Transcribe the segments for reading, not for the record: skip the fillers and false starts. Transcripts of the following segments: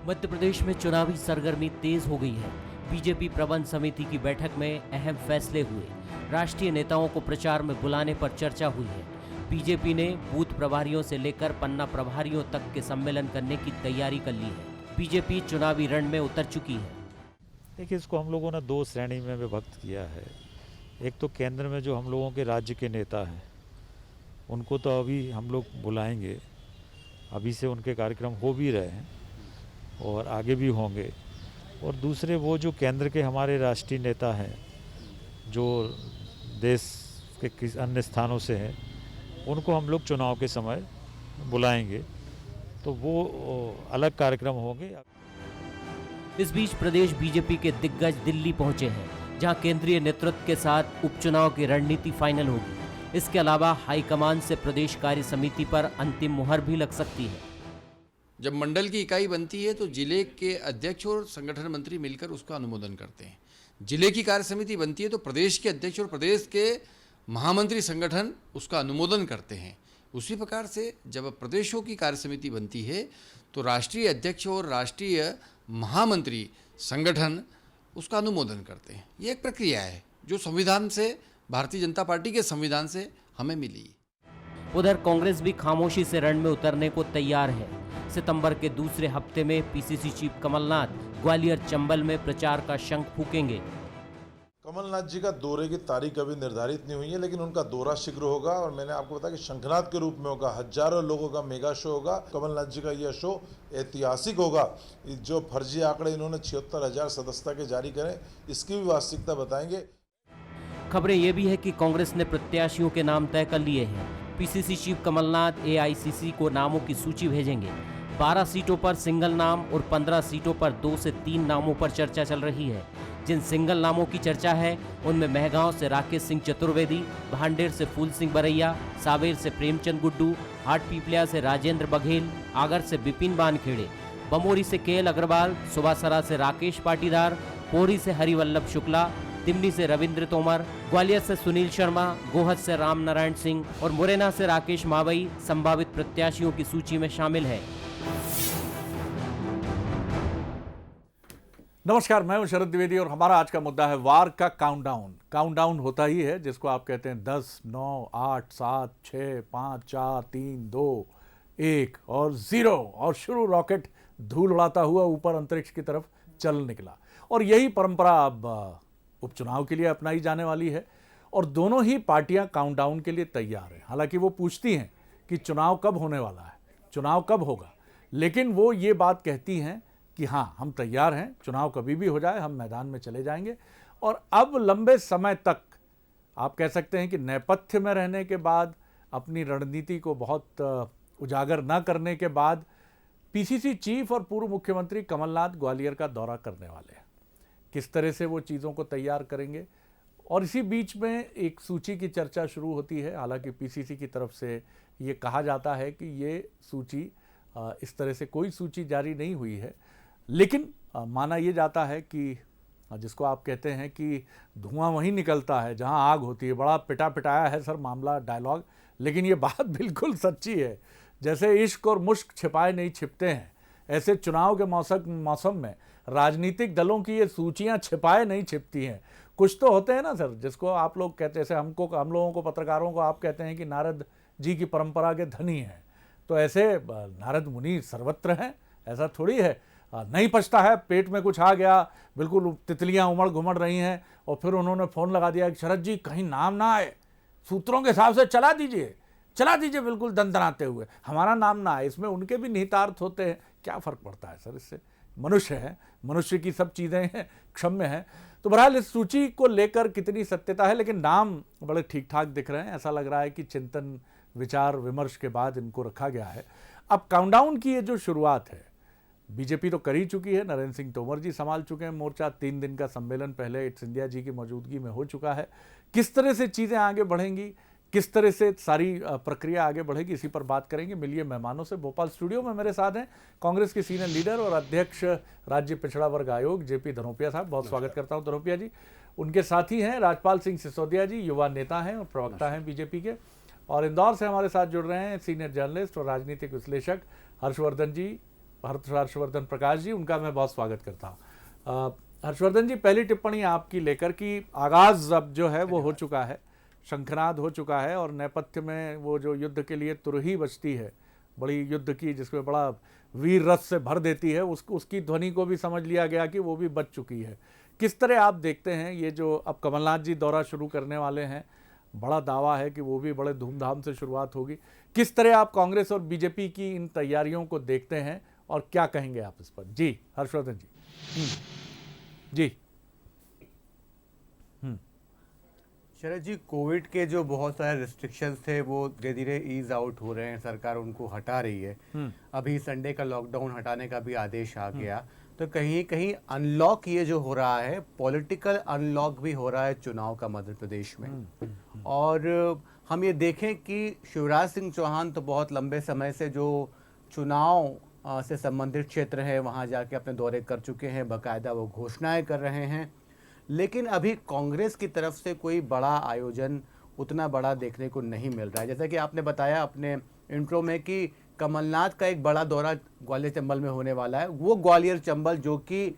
मध्य प्रदेश में चुनावी सरगर्मी तेज हो गई है। बीजेपी प्रबंध समिति की बैठक में अहम फैसले हुए। राष्ट्रीय नेताओं को प्रचार में बुलाने पर चर्चा हुई है। बीजेपी ने बूथ प्रभारियों से लेकर पन्ना प्रभारियों तक के सम्मेलन करने की तैयारी कर ली है। बीजेपी चुनावी रण में उतर चुकी है। देखिए, इसको हम लोगों ने दो श्रेणी में विभक्त किया है। एक तो केंद्र में जो हम लोगों के राज्य के नेता हैं, उनको तो अभी हम लोग बुलाएंगे, अभी से उनके कार्यक्रम हो भी रहे हैं और आगे भी होंगे। और दूसरे वो जो केंद्र के हमारे राष्ट्रीय नेता हैं, जो देश के अन्य स्थानों से हैं, उनको हम लोग चुनाव के समय बुलाएंगे, तो वो अलग कार्यक्रम होंगे। इस बीच प्रदेश बीजेपी के दिग्गज दिल्ली पहुंचे हैं, जहां केंद्रीय नेतृत्व के साथ उपचुनाव की रणनीति फाइनल होगी। इसके अलावा हाईकमान से प्रदेश कार्य समिति पर अंतिम मुहर भी लग सकती है। जब मंडल की इकाई बनती है तो जिले के अध्यक्ष और संगठन मंत्री मिलकर उसका अनुमोदन करते हैं। जिले की कार्य समिति बनती है तो प्रदेश के अध्यक्ष और प्रदेश के महामंत्री संगठन उसका अनुमोदन करते हैं। उसी प्रकार से जब प्रदेशों की कार्य समिति बनती है तो राष्ट्रीय अध्यक्ष और राष्ट्रीय महामंत्री संगठन उसका अनुमोदन करते हैं। ये एक प्रक्रिया है जो संविधान से, भारतीय जनता पार्टी के संविधान से हमें मिली। उधर कांग्रेस भी खामोशी से रण में उतरने को तैयार है। सितंबर के दूसरे हफ्ते में पीसीसी चीफ कमलनाथ ग्वालियर चंबल में प्रचार का शंख फूकेंगे। कमलनाथ जी का दौरे की तारीख अभी निर्धारित नहीं हुई है, लेकिन उनका दौरा शीघ्र होगा और मैंने आपको बताया कि शंखनाद के रूप में होगा। हजारों लोगों का मेगा शो होगा। कमलनाथ जी का यह शो ऐतिहासिक होगा। जो फर्जी आंकड़े इन्होंने 76,000 सदस्यता के जारी करें, इसकी भी वास्तविकता बताएंगे। खबरें ये भी है कि कांग्रेस ने प्रत्याशियों के नाम तय कर लिए हैं। पीसीसी चीफ कमलनाथ एआईसीसी को नामों की सूची भेजेंगे। 12 सीटों पर सिंगल नाम और 15 सीटों पर 2 से 3 नामों पर चर्चा चल रही है। जिन सिंगल नामों की चर्चा है उनमें महगांव से राकेश सिंह चतुर्वेदी, भांडेर से फूल सिंह बरैया, सावेर से प्रेमचंद गुड्डू, हाटपीपलिया से राजेंद्र बघेल, आगर से बिपिन बानखेड़े, बमोरी से केएल अग्रवाल, सुबासरा से राकेश पाटीदार, पोरी से हरिवल्लभ शुक्ला, दिमनी से रविंद्र तोमर, ग्वालियर से सुनील शर्मा, गोहद से राम नारायण सिंह और मुरैना से राकेश मावई संभावित प्रत्याशियों की सूची में शामिल है। नमस्कार, मैं हूं शरद द्विवेदी और हमारा आज का मुद्दा है वार का काउंटडाउन। काउंटडाउन होता ही है जिसको आप कहते हैं 10, 9, 8, 7, 6, 5, 4, 3, 2, 1 और 0 और शुरू रॉकेट धूल उड़ाता हुआ ऊपर अंतरिक्ष की तरफ चल निकला। और यही परंपरा अब उपचुनाव के लिए अपनाई जाने वाली है और दोनों ही पार्टियां काउंटडाउन के लिए तैयार हैं। हालांकि वो पूछती हैं कि चुनाव कब होने वाला है, चुनाव कब होगा, लेकिन वो ये बात कहती हैं कि हाँ, हम तैयार हैं, चुनाव कभी भी हो जाए हम मैदान में चले जाएंगे। और अब लंबे समय तक आप कह सकते हैं कि नेपथ्य में रहने के बाद, अपनी रणनीति को बहुत उजागर न करने के बाद, पीसीसी चीफ और पूर्व मुख्यमंत्री कमलनाथ ग्वालियर का दौरा करने वाले हैं। किस तरह से वो चीज़ों को तैयार करेंगे, और इसी बीच में एक सूची की चर्चा शुरू होती है। हालांकि पीसीसी की तरफ से ये कहा जाता है कि ये सूची, इस तरह से कोई सूची जारी नहीं हुई है, लेकिन माना ये जाता है कि जिसको आप कहते हैं कि धुआं वहीं निकलता है जहां आग होती है। बड़ा पिटा पिटाया है सर मामला, डायलॉग, लेकिन ये बात बिल्कुल सच्ची है। जैसे इश्क और मुश्क छिपाए नहीं छिपते हैं, ऐसे चुनाव के मौसम में राजनीतिक दलों की ये सूचियां छिपाए नहीं छिपती हैं। कुछ तो होते हैं ना सर, जिसको आप लोग कहते हैं, जैसे हम लोगों को, पत्रकारों को आप कहते हैं कि नारद जी की परंपरा के धनी हैं, तो ऐसे नारद मुनि सर्वत्र हैं, ऐसा थोड़ी है। नहीं पछता है, पेट में कुछ आ गया, बिल्कुल तितलियां उमड़ घुमड़ रही हैं और फिर उन्होंने फ़ोन लगा दिया कि शरद जी कहीं नाम ना आए, सूत्रों के हिसाब से चला दीजिए बिल्कुल दनदनाते हुए, हमारा नाम ना आए। इसमें उनके भी निहितार्थ होते हैं। क्या फ़र्क पड़ता है सर इससे? मनुष्य है, मनुष्य की सब चीज़ें हैं, क्षम्य हैं। तो बहरहाल इस सूची को लेकर कितनी सत्यता है, लेकिन नाम बड़े ठीक ठाक दिख रहे हैं। ऐसा लग रहा है कि चिंतन, विचार विमर्श के बाद इनको रखा गया है। अब काउंटडाउन की ये जो शुरुआत है, बीजेपी तो कर ही चुकी है, नरेंद्र सिंह तोमर जी संभाल चुके हैं मोर्चा। 3 दिन का सम्मेलन पहले सिंधिया जी की मौजूदगी में हो चुका है। किस तरह से चीज़ें आगे बढ़ेंगी, किस तरह से सारी प्रक्रिया आगे बढ़ेगी, इसी पर बात करेंगे। मिलिए मेहमानों से। भोपाल स्टूडियो में मेरे साथ हैं कांग्रेस के सीनियर लीडर और अध्यक्ष राज्य पिछड़ा वर्ग आयोग जेपी धनोपिया साहब, बहुत स्वागत करता हूं धनोपिया जी। उनके साथी हैं राजपाल सिंह सिसोदिया जी, युवा नेता हैं और प्रवक्ता हैं बीजेपी के। और इंदौर से हमारे साथ जुड़ रहे हैं सीनियर जर्नलिस्ट और राजनीतिक विश्लेषक हर्षवर्धन जी, हर्षवर्धन प्रकाश जी, उनका मैं बहुत स्वागत करता हूँ। हर्षवर्धन जी, पहली टिप्पणी आपकी लेकर कि आगाज अब जो है वो हो चुका है, शंखनाद हो चुका है और नेपथ्य में वो जो युद्ध के लिए तुरही बजती है, बड़ी युद्ध की जिसमें बड़ा वीर रस से भर देती है, उसकी ध्वनि को भी समझ लिया गया कि वो भी बज चुकी है। किस तरह आप देखते हैं ये जो अब कमलनाथ जी दौरा शुरू करने वाले हैं, बड़ा दावा है कि वो भी बड़े धूमधाम से शुरुआत होगी, किस तरह आप कांग्रेस और बीजेपी की इन तैयारियों को देखते हैं और क्या कहेंगे आप इस पर? जी हर्षवर्धन जी। जी शरद जी, कोविड के जो बहुत सारे रिस्ट्रिक्शंस थे वो धीरे धीरे ईज आउट हो रहे हैं, सरकार उनको हटा रही है। अभी संडे का लॉकडाउन हटाने का भी आदेश आ गया, तो कहीं कहीं अनलॉक ये जो हो रहा है, पॉलिटिकल अनलॉक भी हो रहा है चुनाव का मध्य प्रदेश में। और हम ये देखें कि शिवराज सिंह चौहान तो बहुत लंबे समय से जो चुनाव से संबंधित क्षेत्र है वहाँ जाके अपने दौरे कर चुके हैं, बाकायदा वो घोषणाएं कर रहे हैं, लेकिन अभी कांग्रेस की तरफ से कोई बड़ा आयोजन उतना बड़ा देखने को नहीं मिल रहा है। जैसा कि आपने बताया अपने इंट्रो में कि कमलनाथ का एक बड़ा दौरा ग्वालियर चंबल में होने वाला है। वो ग्वालियर चंबल जो कि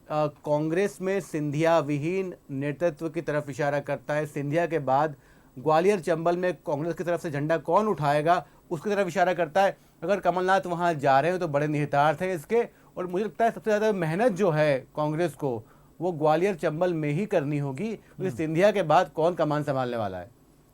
कांग्रेस में सिंधिया विहीन नेतृत्व की तरफ इशारा करता है, सिंधिया के बाद ग्वालियर चंबल में कांग्रेस की तरफ से झंडा कौन उठाएगा उसकी तरफ इशारा करता है। अगर कमलनाथ वहाँ जा रहे हो तो बड़े निहितार्थ हैं इसके, और मुझे लगता है सबसे ज़्यादा मेहनत जो है कांग्रेस को वो ग्वालियर चंबल में ही करनी होगी, क्योंकि सिंधिया के बाद कौन कमान संभालने वाला है।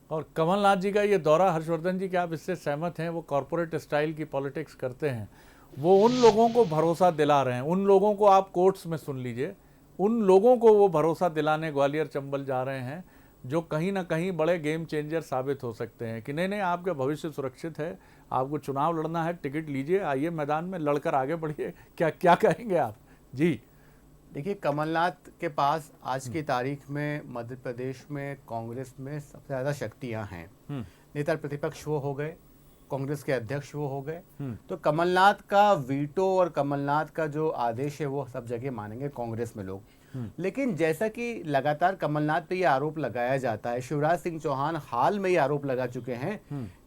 और कमलनाथ जी का ये दौरा, हर्षवर्धन जी, क्या आप इससे सहमत हैं? वो कॉरपोरेट स्टाइल की पॉलिटिक्स करते हैं, वो उन लोगों को भरोसा दिला रहे हैं, उन लोगों को आप कोर्ट्स में सुन लीजिए, उन लोगों को वो भरोसा दिलाने ग्वालियर चंबल जा रहे हैं जो कहीं ना कहीं बड़े गेम चेंजर साबित हो सकते हैं कि नहीं आपका भविष्य सुरक्षित है, आपको चुनाव लड़ना है, टिकट लीजिए, आइए मैदान में लड़कर आगे बढ़िए। क्या कहेंगे आप? जी देखिए, कमलनाथ के पास आज की तारीख में मध्य प्रदेश में कांग्रेस में सबसे ज़्यादा शक्तियां हैं। नेता प्रतिपक्ष वो हो गए, कांग्रेस के अध्यक्ष वो हो गए, तो कमलनाथ का वीटो और कमलनाथ का जो आदेश है वो सब जगह मानेंगे कांग्रेस में लोग। लेकिन जैसा कि लगातार कमलनाथ पे ये आरोप लगाया जाता है, शिवराज सिंह चौहान हाल में ये आरोप लगा चुके हैं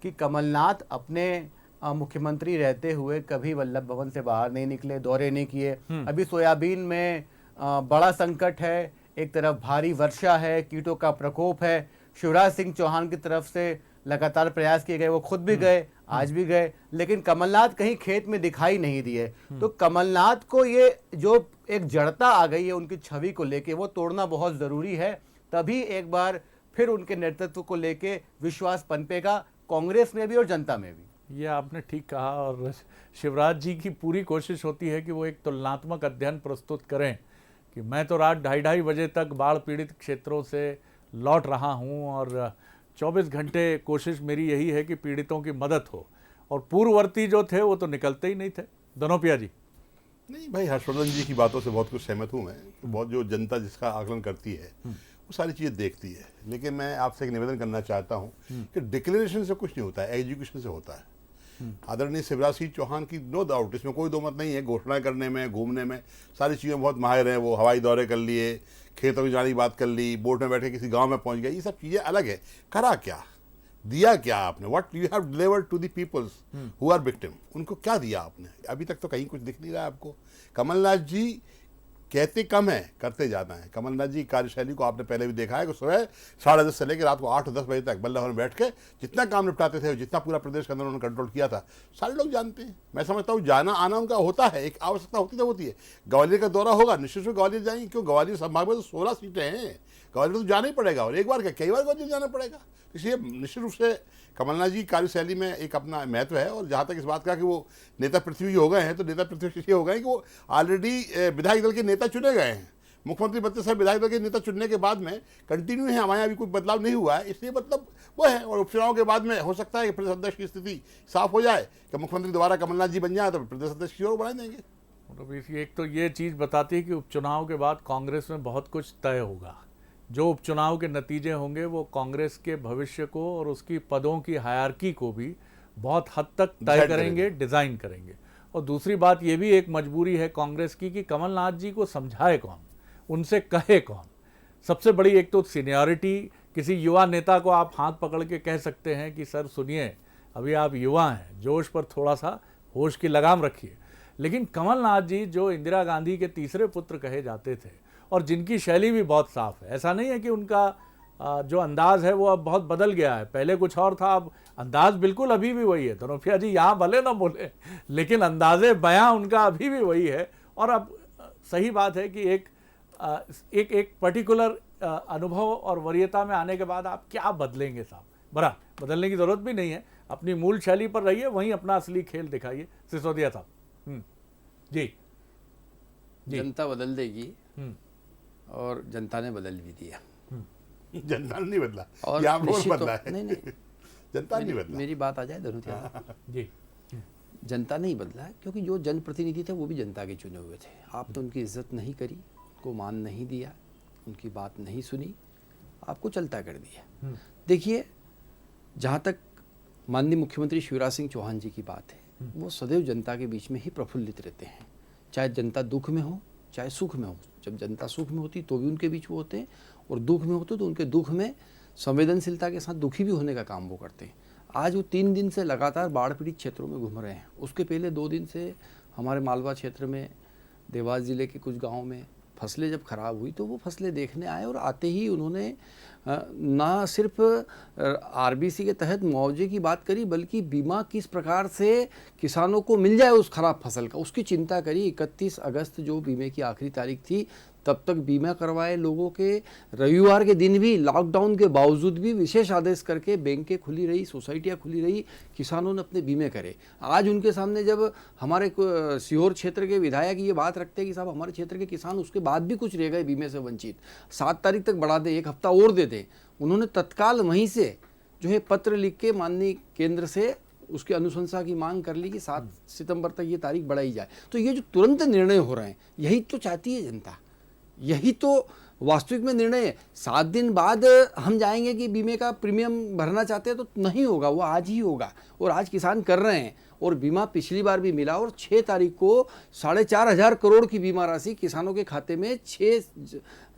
कि कमलनाथ अपने मुख्यमंत्री रहते हुए कभी वल्लभ भवन से बाहर नहीं निकले, दौरे नहीं किए। अभी सोयाबीन में बड़ा संकट है, एक तरफ भारी वर्षा है, कीटों का प्रकोप है, शिवराज सिंह चौहान की तरफ से लगातार प्रयास किए गए, वो खुद भी गए, आज भी गए, लेकिन कमलनाथ कहीं खेत में दिखाई नहीं दिए। तो कमलनाथ को ये जो एक जड़ता आ गई है उनकी छवि को लेके, वो तोड़ना बहुत जरूरी है, तभी एक बार फिर उनके नेतृत्व को लेके विश्वास पनपेगा कांग्रेस में भी और जनता में भी। ये आपने ठीक कहा, और शिवराज जी की पूरी कोशिश होती है कि वो एक तुलनात्मक अध्ययन प्रस्तुत करें कि मैं तो रात 2:30 बजे तक बाढ़ पीड़ित क्षेत्रों से लौट रहा हूं और 24 घंटे कोशिश मेरी यही है कि पीड़ितों की मदद हो, और पूर्ववर्ती जो थे वो तो निकलते ही नहीं थे। धनोपिया जी। नहीं भाई, हर्षवर्धन जी की बातों से बहुत कुछ सहमत हूँ मैं। बहुत जो जनता जिसका आकलन करती है वो सारी चीज़ें देखती है, लेकिन मैं आपसे एक निवेदन करना चाहता हूँ कि डिक्लेरेशन से कुछ नहीं होता है, एजुकेशन से होता है। आदरणीय शिवराज सिंह चौहान की नो डाउट, इसमें कोई दो मत नहीं है, घोषणाएं करने में, घूमने में, सारी चीज़ों में बहुत माहिर हैं। वो हवाई दौरे कर लिए, खेतों की जाने की बात कर ली, बोट में बैठ के किसी गांव में पहुंच गए, ये सब चीज़ें अलग है। करा क्या, दिया क्या आपने, what you have delivered to the peoples who are victim, उनको क्या दिया आपने? अभी तक तो कहीं कुछ दिख नहीं रहा है आपको। कमलनाथ जी कहते कम है, करते ज़्यादा है। कमलनाथ जी कार्यशैली को आपने पहले भी देखा है कि सुबह 10:30 से लेकर रात को 8-10 बजे तक बल्लभ भवन बैठ के जितना काम निपटाते थे, जितना पूरा प्रदेश के अंदर उन्होंने कंट्रोल किया था, सारे लोग जानते हैं। मैं समझता हूँ जाना आना उनका होता है, एक आवश्यकता होती है। ग्वालियर का दौरा होगा, निश्चित रूप से ग्वालियर जाएंगे, क्यों? ग्वालियर संभाग में तो 16 सीटें हैं, ग्वालियर तो जाना ही पड़ेगा, और एक बार क्या, कई बार ग्वालियर जाना पड़ेगा। इसलिए निश्चित रूप से कमलनाथ जी कार्यशैली में एक अपना महत्व है। और जहाँ तक इस बात का कि वो नेता पृथ्वी हो गए हैं, तो नेता पृथ्वी इसलिए हो गए कि वो ऑलरेडी विधायक दल के नेता चुने गए हैं। मुख्यमंत्री बनते समय विधायक दल के नेता चुनने के बाद में कंटिन्यू है, हमारे यहाँ अभी कोई बदलाव नहीं हुआ है, इसलिए मतलब वो है। और उपचुनाव के बाद में हो सकता है कि प्रदेश अध्यक्ष की स्थिति साफ हो जाए कि मुख्यमंत्री दोबारा कमलनाथ जी बन जाए, तो प्रदेश अध्यक्ष की ओर बढ़ा देंगे। मतलब एक तो ये चीज़ बताती है कि उपचुनाव के बाद कांग्रेस में बहुत कुछ तय होगा। जो उपचुनाव के नतीजे होंगे वो कांग्रेस के भविष्य को और उसकी पदों की हायरार्की को भी बहुत हद तक तय करेंगे, डिज़ाइन करेंगे। और दूसरी बात ये भी एक मजबूरी है कांग्रेस की कि कमलनाथ जी को समझाए कौन, उनसे कहे कौन। सबसे बड़ी एक तो सीनियरिटी, किसी युवा नेता को आप हाथ पकड़ के कह सकते हैं कि सर सुनिए, अभी आप युवा हैं, जोश पर थोड़ा सा होश की लगाम रखिए। लेकिन कमलनाथ जी जो इंदिरा गांधी के तीसरे पुत्र कहे जाते थे और जिनकी शैली भी बहुत साफ है, ऐसा नहीं है कि उनका जो अंदाज है वो अब बहुत बदल गया है, पहले कुछ और था, अब अंदाज बिल्कुल अभी भी वही है। धनोपिया जी यहाँ भले ना बोले लेकिन अंदाजे बयां उनका अभी भी वही है। और अब सही बात है कि एक पर्टिकुलर अनुभव और वरीयता में आने के बाद आप क्या बदलेंगे साहब? बड़ा बदलने की जरूरत भी नहीं है, अपनी मूल शैली पर रहिए, वहीं अपना असली खेल दिखाइए। सिसोदिया साहब। जी जी। जनता बदल देगी और जनता ने बदल भी दिया। जनता ने नहीं बदला, और ये आप रोज निश्चित बदला तौर- है। नहीं जनता नहीं बदला। मेरी बात आ जाए धनुतिया, जी जनता नहीं बदला है क्योंकि जो जनप्रतिनिधि थे वो भी जनता के चुने हुए थे। आपने उनकी इज्जत नहीं करी, उनको मान नहीं दिया, उनकी बात नहीं सुनी, आपको चलता कर दिया। देखिए, जहाँ तक माननीय मुख्यमंत्री शिवराज सिंह चौहान जी की बात है, वो सदैव जनता के बीच में ही प्रफुल्लित रहते हैं, चाहे जनता दुख में हो चाहे सुख में हो। जब जनता सुख में होती तो भी उनके बीच वो होते हैं, और दुख में होते तो उनके दुख में संवेदनशीलता के साथ दुखी भी होने का काम वो करते हैं। आज वो 3 दिन से लगातार बाढ़ पीड़ित क्षेत्रों में घूम रहे हैं। उसके पहले 2 दिन से हमारे मालवा क्षेत्र में, देवास ज़िले के कुछ गाँव में फसलें जब खराब हुई तो वो फसलें देखने आए, और आते ही उन्होंने ना सिर्फ आरबीसी के तहत मुआवजे की बात करी, बल्कि बीमा किस प्रकार से किसानों को मिल जाए उस खराब फसल का, उसकी चिंता करी। 31 अगस्त जो बीमे की आखिरी तारीख थी, तब तक बीमा करवाए लोगों के। रविवार के दिन भी लॉकडाउन के बावजूद भी विशेष आदेश करके बैंकें खुली रही, सोसाइटियां खुली रही, किसानों ने अपने बीमे करे। आज उनके सामने जब हमारे सीहोर क्षेत्र के विधायक ये बात रखते हैं कि साहब हमारे क्षेत्र के किसान उसके बाद भी कुछ रह गए बीमे से वंचित, 7 तारीख तक बढ़ा दे, 1 हफ्ता और दे दे, उन्होंने तत्काल वहीं से जो है पत्र लिख के माननीय केंद्र से उसकी अनुशंसा की मांग कर ली कि 7 सितंबर तक ये तारीख बढ़ाई जाए। तो ये जो तुरंत निर्णय हो रहे हैं, यही तो चाहती है जनता, यही तो वास्तविक में निर्णय है। 7 दिन बाद हम जाएंगे कि बीमे का प्रीमियम भरना चाहते हैं तो नहीं होगा, वो आज ही होगा, और आज किसान कर रहे हैं। और बीमा पिछली बार भी मिला, और 6 तारीख को 4,500 करोड़ की बीमा राशि किसानों के खाते में 6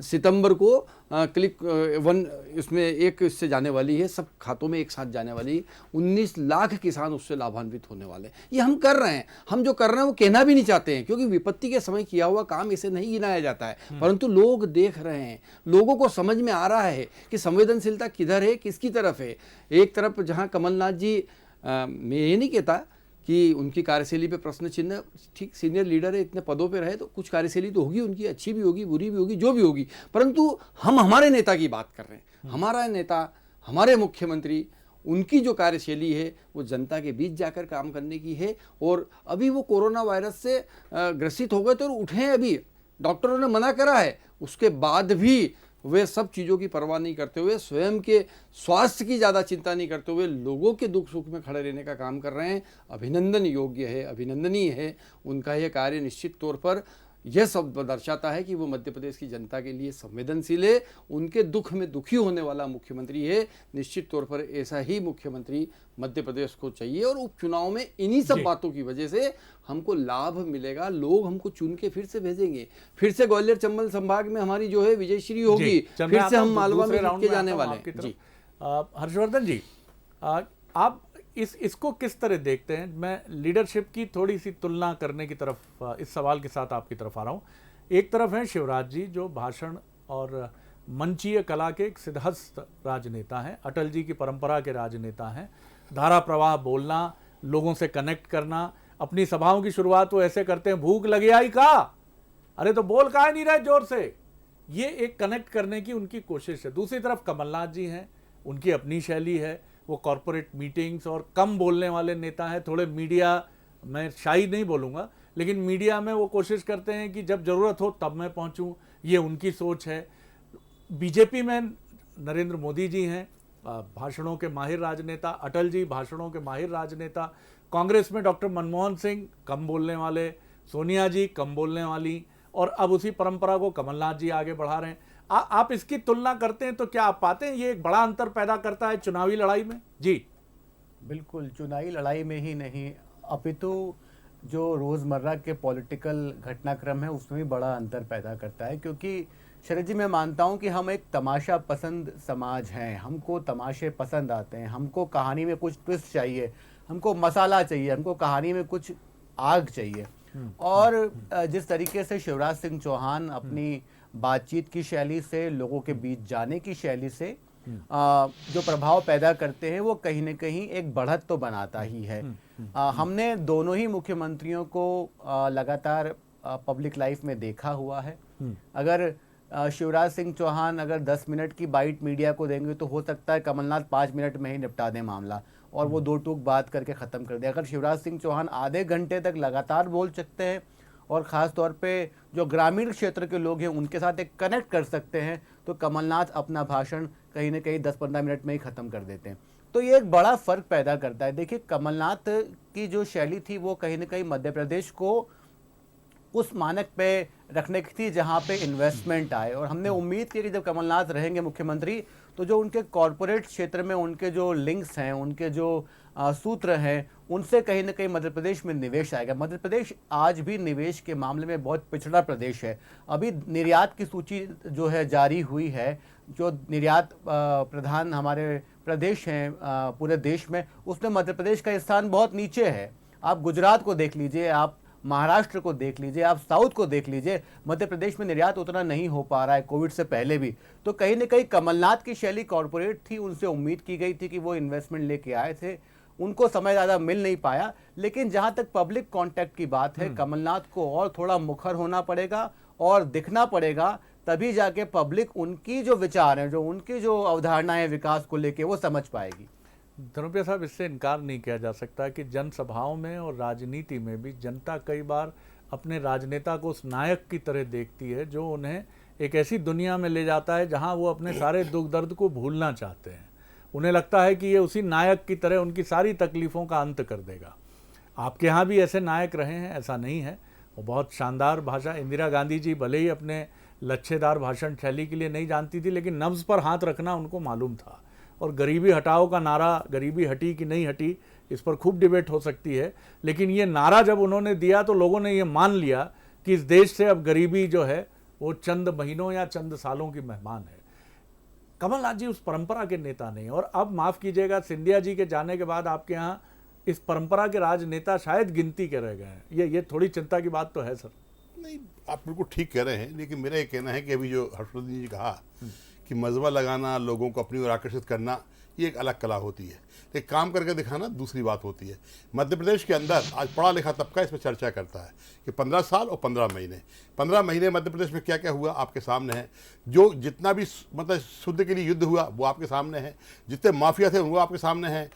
सितंबर को क्लिक 1 इसमें एक इससे जाने वाली है, सब खातों में एक साथ जाने वाली। 19 लाख किसान उससे लाभान्वित होने वाले। ये हम कर रहे हैं, हम जो कर रहे हैं वो कहना भी नहीं चाहते हैं, क्योंकि विपत्ति के समय किया हुआ काम इसे नहीं गिनाया जाता है, परंतु लोग देख रहे हैं, लोगों को समझ में आ रहा है कि संवेदनशीलता किधर है, किसकी तरफ है। एक तरफ जहाँ कमलनाथ जी, मैं ये नहीं कहता कि उनकी कार्यशैली पे प्रश्न चिन्ह, ठीक सीनियर लीडर है, इतने पदों पे रहे तो कुछ कार्यशैली तो होगी उनकी, अच्छी भी होगी, बुरी भी होगी, जो भी होगी, परंतु हम हमारे नेता की बात कर रहे हैं। हमारा नेता, हमारे मुख्यमंत्री, उनकी जो कार्यशैली है वो जनता के बीच जाकर काम करने की है। और अभी वो कोरोना वायरस से ग्रसित हो गए तो उठे हैं, अभी डॉक्टरों ने मना करा है, उसके बाद भी वे सब चीज़ों की परवाह नहीं करते हुए, स्वयं के स्वास्थ्य की ज़्यादा चिंता नहीं करते हुए लोगों के दुख सुख में खड़े रहने का काम कर रहे हैं। अभिनंदन योग्य है, अभिनंदनीय है उनका यह कार्य। निश्चित तौर पर यह सब दर्शाता है कि वो मध्य प्रदेश की जनता के लिए संवेदनशील है, उनके दुख में दुखी होने वाला मुख्यमंत्री है। निश्चित तौर पर ऐसा ही मुख्यमंत्री मध्य प्रदेश को चाहिए, और उपचुनाव में इन्हीं सब बातों की वजह से हमको लाभ मिलेगा, लोग हमको चुन के फिर से भेजेंगे, फिर से ग्वालियर चंबल संभाग में हमारी जो है विजयश्री होगी, फिर से हम मालवा में जीत के जाने वाले हैं। जी हर्षवर्धन जी, आप इसको किस तरह देखते हैं? मैं लीडरशिप की थोड़ी सी तुलना करने की तरफ इस सवाल के साथ आपकी तरफ आ रहा हूँ। एक तरफ है शिवराज जी जो भाषण और मंचीय कला के एक सिद्धहस्त राजनेता हैं, अटल जी की परंपरा के राजनेता हैं, धारा प्रवाह बोलना, लोगों से कनेक्ट करना। अपनी सभाओं की शुरुआत वो ऐसे करते हैं, भूख लगी आई का, अरे तो बोल काहे नहीं रहे जोर से। ये एक कनेक्ट करने की उनकी कोशिश है। दूसरी तरफ कमलनाथ जी हैं, उनकी अपनी शैली है, वो कॉरपोरेट मीटिंग्स और कम बोलने वाले नेता हैं, थोड़े मीडिया, मैं शाही नहीं बोलूँगा, लेकिन मीडिया में वो कोशिश करते हैं कि जब ज़रूरत हो तब मैं पहुँचूँ, ये उनकी सोच है। बीजेपी में नरेंद्र मोदी जी हैं, भाषणों के माहिर राजनेता, अटल जी भाषणों के माहिर राजनेता। कांग्रेस में डॉक्टर मनमोहन सिंह कम बोलने वाले, सोनिया जी कम बोलने वाली, और अब उसी परंपरा को कमलनाथ जी आगे बढ़ा रहे हैं। आप इसकी तुलना करते हैं तो क्या आप पाते हैं ये एक बड़ा अंतर पैदा करता है चुनावी लड़ाई में? जी बिल्कुल, चुनावी लड़ाई में ही नहीं अपितु जो रोज़मर्रा के पॉलिटिकल घटनाक्रम है उसमें भी बड़ा अंतर पैदा करता है। क्योंकि शरद जी, मैं मानता हूं कि हम एक तमाशा पसंद समाज हैं, हमको तमाशे पसंद आते हैं, हमको कहानी में कुछ ट्विस्ट चाहिए, हमको मसाला चाहिए, हमको कहानी में कुछ आग चाहिए। और जिस तरीके से शिवराज सिंह चौहान अपनी बातचीत की शैली से, लोगों के बीच जाने की शैली से जो प्रभाव पैदा करते हैं, वो कहीं न कहीं एक बढ़त तो बनाता ही है। हमने दोनों ही मुख्यमंत्रियों को लगातार पब्लिक लाइफ में देखा हुआ है। अगर शिवराज सिंह चौहान अगर 10 मिनट की बाइट मीडिया को देंगे तो हो सकता है कमलनाथ 5 मिनट में ही निपटा दें मामला और वो दो टूक बात करके ख़त्म कर दे। अगर शिवराज सिंह चौहान आधे घंटे तक लगातार बोल सकते हैं और ख़ास तौर पे जो ग्रामीण क्षेत्र के लोग हैं उनके साथ एक कनेक्ट कर सकते हैं, तो कमलनाथ अपना भाषण कहीं ना कहीं 10-15 मिनट में ही ख़त्म कर देते हैं। तो ये एक बड़ा फ़र्क पैदा करता है। देखिए, कमलनाथ की जो शैली थी वो कहीं ना कहीं मध्य प्रदेश को उस मानक पे रखने की थी जहाँ पे इन्वेस्टमेंट आए, और हमने उम्मीद की कि जब कमलनाथ रहेंगे मुख्यमंत्री तो जो उनके कॉरपोरेट क्षेत्र में उनके जो लिंक्स हैं, उनके जो सूत्र हैं, उनसे कहीं ना कहीं मध्य प्रदेश में निवेश आएगा। मध्य प्रदेश आज भी निवेश के मामले में बहुत पिछड़ा प्रदेश है। अभी निर्यात की सूची जो है जारी हुई है, जो निर्यात प्रधान हमारे प्रदेश हैं पूरे देश में, उसमें मध्य प्रदेश का स्थान बहुत नीचे है। आप गुजरात को देख लीजिए, आप महाराष्ट्र को देख लीजिए, आप साउथ को देख लीजिए, मध्य प्रदेश में निर्यात उतना नहीं हो पा रहा है कोविड से पहले भी। तो कहीं ना कहीं कमलनाथ की शैली कॉरपोरेट थी, उनसे उम्मीद की गई थी कि वो इन्वेस्टमेंट लेके आए थे, उनको समय ज़्यादा मिल नहीं पाया। लेकिन जहां तक पब्लिक कांटेक्ट की बात है, कमलनाथ को और थोड़ा मुखर होना पड़ेगा और दिखना पड़ेगा, तभी जाके पब्लिक उनकी जो विचार हैं, जो उनकी जो अवधारणाएं हैं विकास को लेके, वो समझ पाएगी। धनुप्रिया साहब, इससे इनकार नहीं किया जा सकता कि जनसभाओं में और राजनीति में भी जनता कई बार अपने राजनेता को उस नायक की तरह देखती है जो उन्हें एक ऐसी दुनिया में ले जाता है जहां वो अपने सारे दुख दर्द को भूलना चाहते हैं। उन्हें लगता है कि ये उसी नायक की तरह उनकी सारी तकलीफ़ों का अंत कर देगा। आपके यहाँ भी ऐसे नायक रहे हैं, ऐसा नहीं है? वो बहुत शानदार भाषा, इंदिरा गांधी जी भले ही अपने लच्छेदार भाषण शैली के लिए नहीं जानती थी, लेकिन नब्ज़ पर हाथ रखना उनको मालूम था। और गरीबी हटाओ का नारा, गरीबी हटी कि नहीं हटी, इस पर खूब डिबेट हो सकती है, लेकिन ये नारा जब उन्होंने दिया तो लोगों ने ये मान लिया कि इस देश से अब गरीबी जो है वो चंद महीनों या चंद सालों की मेहमान है। कमलनाथ जी उस परंपरा के नेता नहीं, और अब माफ़ कीजिएगा, सिंधिया जी के जाने के बाद आपके यहाँ इस परंपरा के राजनेता शायद गिनती के रह गए हैं। ये थोड़ी चिंता की बात तो है सर। नहीं, आप बिल्कुल ठीक कह रहे हैं, लेकिन मेरा ये कहना है कि अभी जो हर्षवर्धन जी कहा कि मजमा लगाना, लोगों को अपनी ओर आकर्षित करना, ये एक अलग कला होती है, लेकिन काम करके दिखाना दूसरी बात होती है। मध्य प्रदेश के अंदर आज पढ़ा लिखा तबका इस पर चर्चा करता है कि 15 साल और 15 महीने मध्य प्रदेश में क्या क्या हुआ आपके सामने है। जो जितना भी मतलब शुद्ध के लिए युद्ध हुआ वो आपके सामने है, जितने माफिया थे वो आपके सामने हैं।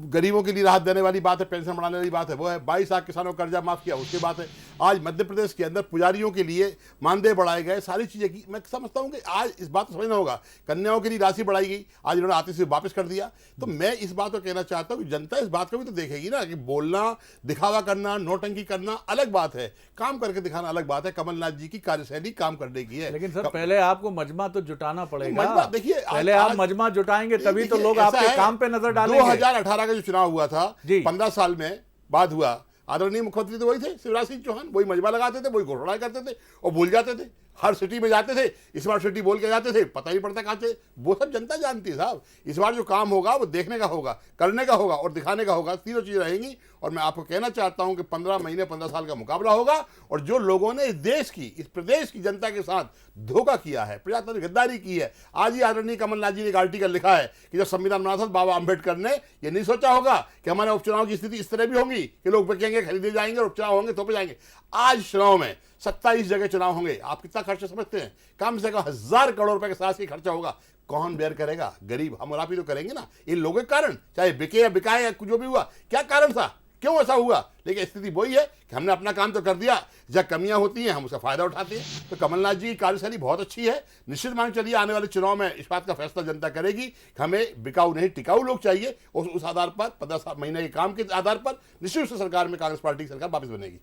गरीबों के लिए राहत देने वाली बात है, पेंशन बढ़ाने वाली बात है, वो है। 22 लाख किसानों का कर्जा माफ़ किया, उसकी बात है। आज मध्य प्रदेश के अंदर पुजारियों के लिए मानदेय बढ़ाए गए, सारी चीज़ें की। मैं समझता हूँ कि आज इस बात को समझना होगा, कन्याओं के लिए राशि बढ़ाई गई, आज इन्होंने आते से वापस कर दिया। तो मैं इस बात को कहना चाहता हूँ कि जनता इस बात को भी तो देखेगी ना कि बोलना, दिखावा करना, नोटंकी करना अलग बात है, काम करके दिखाना अलग बात है। कमलनाथ जी की कार्यशैली काम करने की है। लेकिन सर पहले आपको मजमा तो जुटाना पड़ेगा। मजमा देखिए, पहले आप मजमा जुटाएंगे तभी तो लोग आपके काम पे नजर डालेंगे। 2018 का जो चुनाव हुआ था, 15 साल में बाद हुआ, आदरणीय मुख्यमंत्री तो वही थे, शिवराज सिंह चौहान। वही मजमा लगाते थे, वही घोषणाएं करते थे और भूल जाते थे। हर सिटी में जाते थे, स्मार्ट सिटी बोल के जाते थे, पता नहीं पड़ता कहाँ थे। वो सब जनता जानती है साहब। इस बार जो काम होगा वो देखने का होगा, करने का होगा और दिखाने का होगा, तीनों चीज़ें रहेंगी। और मैं आपको कहना चाहता हूं कि 15 महीने 15 साल का मुकाबला होगा। और जो लोगों ने इस देश की, इस प्रदेश की जनता के साथ धोखा किया है, प्रजातंत्र गद्दारी की है, आज ही आदरणीय कमलनाथ जी ने एक आर्टिकल लिखा है कि जब संविधान बना था बाबा अम्बेडकर ने ये नहीं सोचा होगा कि हमारे उपचुनाव की स्थिति इस तरह भी होगी कि लोग बिकेंगे, खरीदे जाएंगे और उपचुनाव होंगे तो पे जाएंगे। आज चुनाव में 27 जगह चुनाव होंगे। आप कितना खर्चा समझते हैं? कम से कम 1000 करोड़ रुपए के साथ ही खर्चा होगा। कौन बेयर करेगा? गरीब। हम और आप ही तो करेंगे ना, इन लोगों के कारण, चाहे बिके या बिकाए या कुछ जो भी हुआ। क्या कारण था, क्यों ऐसा हुआ? लेकिन स्थिति वही है कि हमने अपना काम तो कर दिया, जब कमियां होती हैं हम उसका फायदा उठाते हैं। तो कमलनाथ जी की कार्यशैली बहुत अच्छी है। निश्चित मान चलिए आने वाले चुनाव में इस बात का फैसला जनता करेगी कि हमें बिकाऊ नहीं टिकाऊ लोग चाहिए। और उस आधार पर 15 महीने के काम के आधार पर निश्चित रूप से सरकार में कांग्रेस पार्टी की सरकार वापस बनेगी।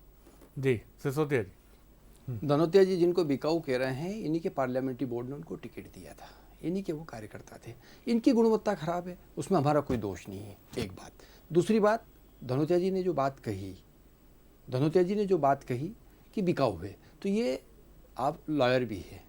जी सिसोदिया जी। धनोतिया जी जिनको बिकाऊ कह रहे हैं, इन्हीं के पार्लियामेंट्री बोर्ड ने उनको टिकट दिया था, इन्हीं के वो कार्यकर्ता थे। इनकी गुणवत्ता खराब है, उसमें हमारा कोई दोष नहीं है, एक बात। दूसरी बात, धनोतिया जी ने जो बात कही कि बिकाऊ है, तो ये आप लॉयर भी है,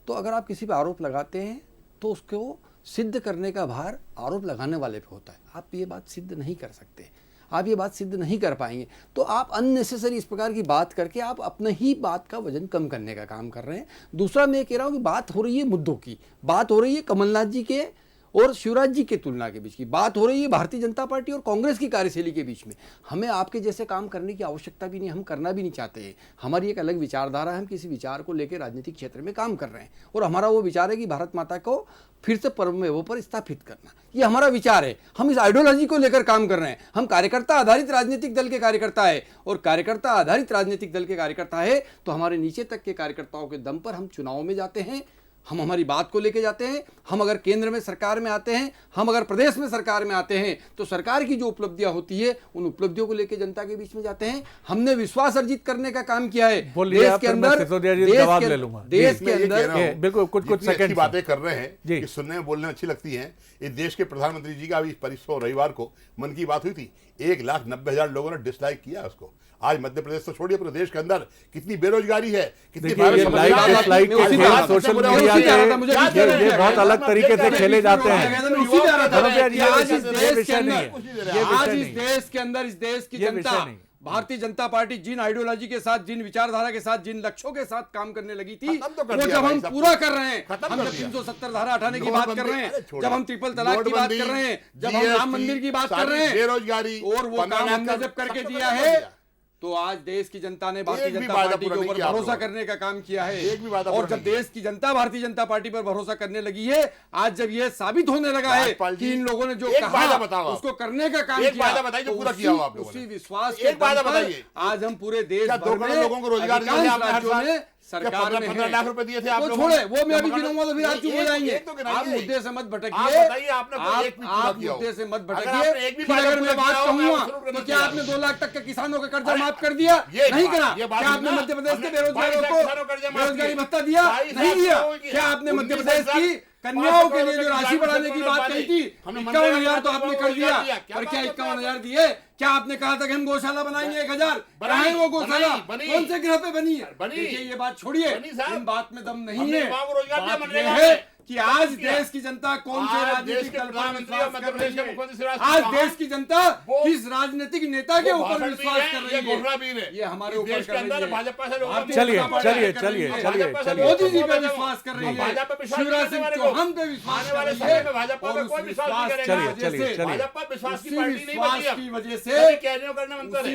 तो अगर आप किसी पर आरोप लगाते हैं तो उसको सिद्ध करने का भार आरोप लगाने वाले पे होता है। आप ये बात सिद्ध नहीं कर सकते। आप ये बात सिद्ध नहीं कर पाएंगे। तो आप अननेसेसरी इस प्रकार की बात करके आप अपने ही बात का वजन कम करने का काम कर रहे हैं। दूसरा मैं कह रहा हूँ कि बात हो रही है मुद्दों की, बात हो रही है कमलनाथ जी के और शिवराज जी के तुलना के बीच की, बात हो रही है भारतीय जनता पार्टी और कांग्रेस की कार्यशैली के बीच में। हमें आपके जैसे काम करने की आवश्यकता भी नहीं, हम करना भी नहीं चाहते हैं। हमारी एक अलग विचारधारा है, हम किसी विचार को लेकर राजनीतिक क्षेत्र में काम कर रहे हैं और हमारा वो विचार है कि भारत माता को फिर से परमवेव पर स्थापित करना, ये हमारा विचार है। हम इस आइडियोलॉजी को लेकर काम कर रहे हैं। हम कार्यकर्ता आधारित राजनीतिक दल के कार्यकर्ता है और कार्यकर्ता आधारित राजनीतिक दल के कार्यकर्ता है तो हमारे नीचे तक के कार्यकर्ताओं के दम पर हम चुनाव में जाते हैं, हम हमारी बात को लेके जाते हैं। हम अगर केंद्र में सरकार में आते हैं, हम अगर प्रदेश में सरकार में आते हैं तो सरकार की जो उपलब्धियां होती है उन उपलब्धियों को लेके जनता के बीच में जाते हैं। हमने विश्वास अर्जित करने का काम किया है देश के अंदर, देश के अंदर। बिल्कुल कुछ सेकंड बातें कर रहे हैं कि सुनने में बोलने में अच्छी लगती हैं। इस देश के प्रधानमंत्री जी का अभी परिसर रविवार को मन की बात हुई थी, 1,90,000 लोगों ने डिसलाइक किया उसको। आज मध्य प्रदेश तो छोड़िए, पूरे देश के अंदर कितनी बेरोजगारी है, कितनी सोशल मीडिया के ये बहुत अलग तरीके से खेले जाते हैं। आज इस देश के अंदर इस देश की जनता, भारतीय जनता पार्टी जिन आइडियोलॉजी के साथ, जिन विचारधारा के साथ, जिन लक्ष्यों के साथ काम करने लगी थी, वो जब हम पूरा कर रहे हैं, हम जब 370 धारा हटाने की बात कर रहे हैं, जब हम ट्रिपल तलाक की बात कर रहे हैं, जब हम राम मंदिर की बात कर रहे हैं, बेरोजगारी और वो काम हमने जब करके दिया है तो आज देश की जनता ने भारतीय जनता पार्टी के ऊपर भरोसा करने का काम किया है। और जब देश की जनता भारतीय जनता पार्टी पर भरोसा करने लगी है, आज जब यह साबित होने लगा है कि इन लोगों ने जो कहा उसको करने का काम किया, उसी विश्वास के दम पर आज हम पूरे देश भर में लोगों को रोजगार सरकार में 15 लाख रुपए दिए थे आप लोगों ने, वो मैं अभी गिनूंगा तो फिर आप चुप हो जाएंगे। आप मुद्दे से मत भटकिए, आप मुद्दे से मत भटकिए। फिर अगर मैं बात कहूंगा तो क्या आपने 2 लाख तक के किसानों का कर्जा माफ कर दिया? नहीं करा। क्या आपने मध्य प्रदेश के बेरोजगारों को बेरोजगारी भत्ता दिया? नहीं दिया। क्या आपने मध्य प्रदेश की कन्याओं के लिए जो राशि बढ़ाने की बात कही थी, 51,000 तो आपने कर दिया, पर क्या 51,000 दिए? क्या आपने कहा था कि हम गौशाला बनाएंगे 1,000? बनाए वो गौशाला कौन से ग्रह पे बनी है? देखिए ये बात छोड़िए, इन बात में दम नहीं है। बात यह है कि आज देश की जनता कौन से राजनीतिक दल पर विश्वास कर रही है, आज देश की जनता किस राजनीतिक नेता के ऊपर विश्वास कर रही है, ये हमारे ऊपर कर रही है। चलिए मोदी जी पे विश्वास कर रही है, शिवराज सिंह चौहान पे विश्वास कर रही है, और उस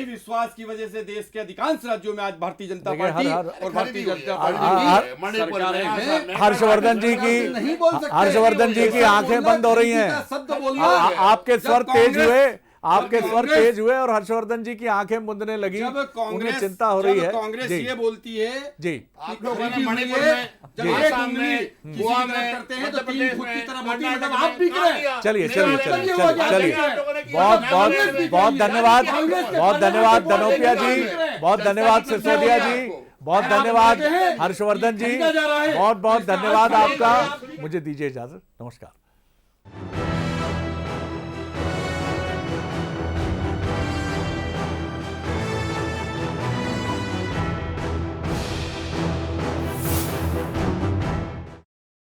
विश्वास की वजह से देश के अधिकांश राज्यों में आज भारतीय जनता पार्टी और भारतीय जनता पार्टी हर्षवर्धन जी की हर्षवर्धन जी की आंखें बंद हो रही हैं। आपके स्वर तेज हुए, आपके स्वर तेज हुए और हर्षवर्धन जी की आंखें मुंदने लगी, उन्हें चिंता हो रही है। कांग्रेस ये बोलती है जी, आप लोगों ने मणिपुर में जब एक उंगली गोवा में करते हैं तो 3 फुट की तरफ होती है, मतलब आप भी करें। चलिए बहुत धन्यवाद, बहुत धन्यवाद धनोपिया जी, बहुत धन्यवाद सिसोदिया जी, बहुत धन्यवाद हर्षवर्धन जी, बहुत बहुत धन्यवाद आपका। मुझे दीजिए इजाजत, नमस्कार।